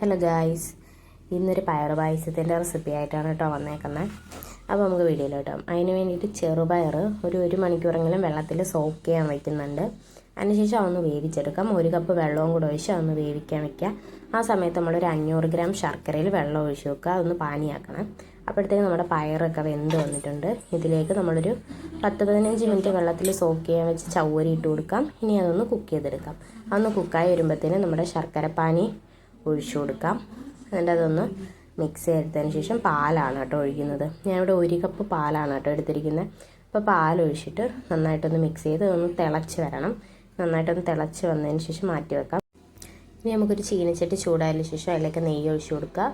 Hello guys, ഇന്നൊരു പയർ പായസത്തിൻ്റെ recipe ആയിട്ടാണ് കേട്ടോ വന്നേക്കുന്നത്. അപ്പോൾ നമുക്ക് വീഡിയോയിലോട്ടോ. അതിന് വേണ്ടിയിട്ട് ചെറുപയർ ഒരു മണിക്കൂറെങ്കിലും വെള്ളത്തിൽ സോക്ക് ചെയ്യാൻ വയ്ക്കുന്നുണ്ട്. അതിനുശേഷം അതൊന്ന് വേവിച്ചെടുക്കാം. 1 കപ്പ് വെള്ളവും കൂടെ ഒഴിച്ച് അതൊന്ന് വേവിക്കാൻ വയ്ക്കുക. ആ സമയത്ത് നമ്മളൊരു 500 ഗ്രാം ശർക്കരയിൽ വെള്ളം ഒഴിച്ച് വെക്കുക. അതൊന്ന് പാനിയാക്കണം. അപ്പോഴത്തേക്ക് നമ്മുടെ പയറൊക്കെ വെന്ത് വന്നിട്ടുണ്ട്. ഇതിലേക്ക് നമ്മളൊരു 10-15 മിനിറ്റ് വെള്ളത്തിൽ സോക്ക് ചെയ്യാൻ വെച്ച് ചവ്വരി ഇട്ട് കൊടുക്കാം. ഇനി അതൊന്ന് കുക്ക് ചെയ്തെടുക്കാം. അതൊന്ന് കുക്കായി വരുമ്പോഴത്തേന് നമ്മുടെ ശർക്കരപ്പാനി ഒഴിച്ചു കൊടുക്കാം. എന്നിട്ട് അതൊന്ന് മിക്സ് ചെയ്തതിന് ശേഷം പാലാണ് കേട്ടോ ഒഴിക്കുന്നത്. ഞാനിവിടെ 1 കപ്പ് പാലാണ് കേട്ടോ എടുത്തിരിക്കുന്നത്. അപ്പോൾ പാലൊഴിച്ചിട്ട് നന്നായിട്ടൊന്ന് മിക്സ് ചെയ്ത് അതൊന്ന് തിളച്ച് വരണം. നന്നായിട്ടൊന്ന് തിളച്ച് വന്നതിന് ശേഷം മാറ്റി വെക്കാം. ഇനി നമുക്കൊരു ചീനച്ചട്ടി ചൂടായതിന് ശേഷം അതിലേക്ക് നെയ്യ് ഒഴിച്ച് കൊടുക്കുക.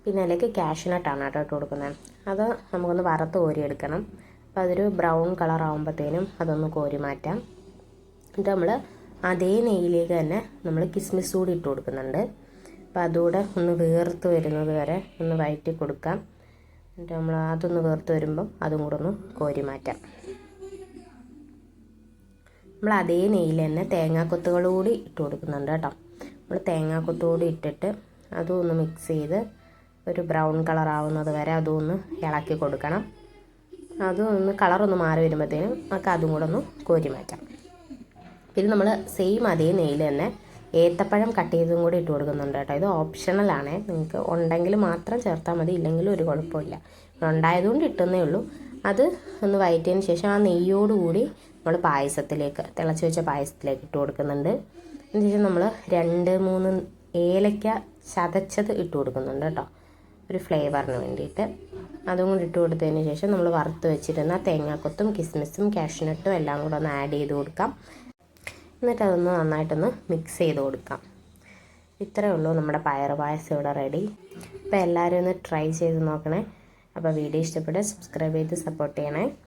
പിന്നെ അതിലേക്ക് കാഷ്യൂനട്ടാണ് കേട്ടോ ഇട്ട് കൊടുക്കുന്നത്. അത് നമുക്കൊന്ന് വറുത്ത് കോരിയെടുക്കണം. അപ്പോൾ അതൊരു ബ്രൗൺ കളർ ആകുമ്പോഴത്തേനും അതൊന്ന് കോരി മാറ്റാം. എന്നിട്ട് നമ്മൾ അതേ നെയ്യിലേക്ക് തന്നെ നമ്മൾ കിസ്മിസ് കൂടി ഇട്ട് കൊടുക്കുന്നുണ്ട്. അപ്പോൾ അതുകൂടെ ഒന്ന് വേർത്ത് വരുന്നത് വരെ ഒന്ന് വഴറ്റി കൊടുക്കാം. എന്നിട്ട് നമ്മൾ അതൊന്ന് വേർത്ത് വരുമ്പം അതും കൂടെ ഒന്ന് കോരി മാറ്റാം. നമ്മൾ അതേ നെയ്യിൽ തന്നെ തേങ്ങാക്കൊത്തുകൾ കൂടി ഇട്ട് കൊടുക്കുന്നുണ്ട് കേട്ടോ. നമ്മൾ തേങ്ങാക്കൊത്ത് കൂടി ഇട്ടിട്ട് അതും ഒന്ന് മിക്സ് ചെയ്ത് ഒരു ബ്രൗൺ കളർ ആവുന്നത് വരെ അതും ഒന്ന് ഇളക്കി കൊടുക്കണം. അതും ഒന്ന് കളറൊന്ന് മാറി വരുമ്പോഴത്തേനും നമുക്ക് അതും കൂടെ ഒന്ന് കോരി മാറ്റാം. പിന്നെ നമ്മൾ സെയിം അതേ നെയ്യിൽ തന്നെ ഏത്തപ്പഴം കട്ട് ചെയ്തും കൂടി ഇട്ട് കൊടുക്കുന്നുണ്ട് കേട്ടോ. ഇത് ഓപ്ഷണലാണ്, നിങ്ങൾക്ക് ഉണ്ടെങ്കിൽ മാത്രം ചേർത്താൽ മതി, ഇല്ലെങ്കിലും ഒരു കുഴപ്പമില്ല. ഉണ്ടായതുകൊണ്ട് ഇട്ടുന്നേ ഉള്ളൂ. അത് ഒന്ന് വഴറ്റിയതിന് ശേഷം ആ നെയ്യോടുകൂടി നമ്മൾ പായസത്തിലേക്ക്, തിളച്ച് വെച്ച പായസത്തിലേക്ക് ഇട്ട് കൊടുക്കുന്നുണ്ട്. അതിനുശേഷം നമ്മൾ 2-3 ഏലക്ക ചതച്ചത് ഇട്ട് കൊടുക്കുന്നുണ്ട് കേട്ടോ, ഒരു ഫ്ലേവറിന് വേണ്ടിയിട്ട്. അതും കൂടി ഇട്ട് കൊടുത്തതിന് ശേഷം നമ്മൾ വറുത്ത് വെച്ചിരുന്ന തേങ്ങാക്കൊത്തും കിസ്മിസും കാഷ്യൂനട്ടും എല്ലാം കൂടെ ഒന്ന് ആഡ് ചെയ്ത് കൊടുക്കാം. എന്നിട്ട് അതൊന്ന് നന്നായിട്ടൊന്ന് മിക്സ് ചെയ്ത് കൊടുക്കാം. ഇത്രയേ ഉള്ളൂ, നമ്മുടെ പയർ പായസം ഇവിടെ റെഡി. അപ്പോൾ എല്ലാവരും ഒന്ന് ട്രൈ ചെയ്ത് നോക്കണേ. അപ്പോൾ വീഡിയോ ഇഷ്ടപ്പെട്ട് സബ്സ്ക്രൈബ് ചെയ്ത് സപ്പോർട്ട് ചെയ്യണേ.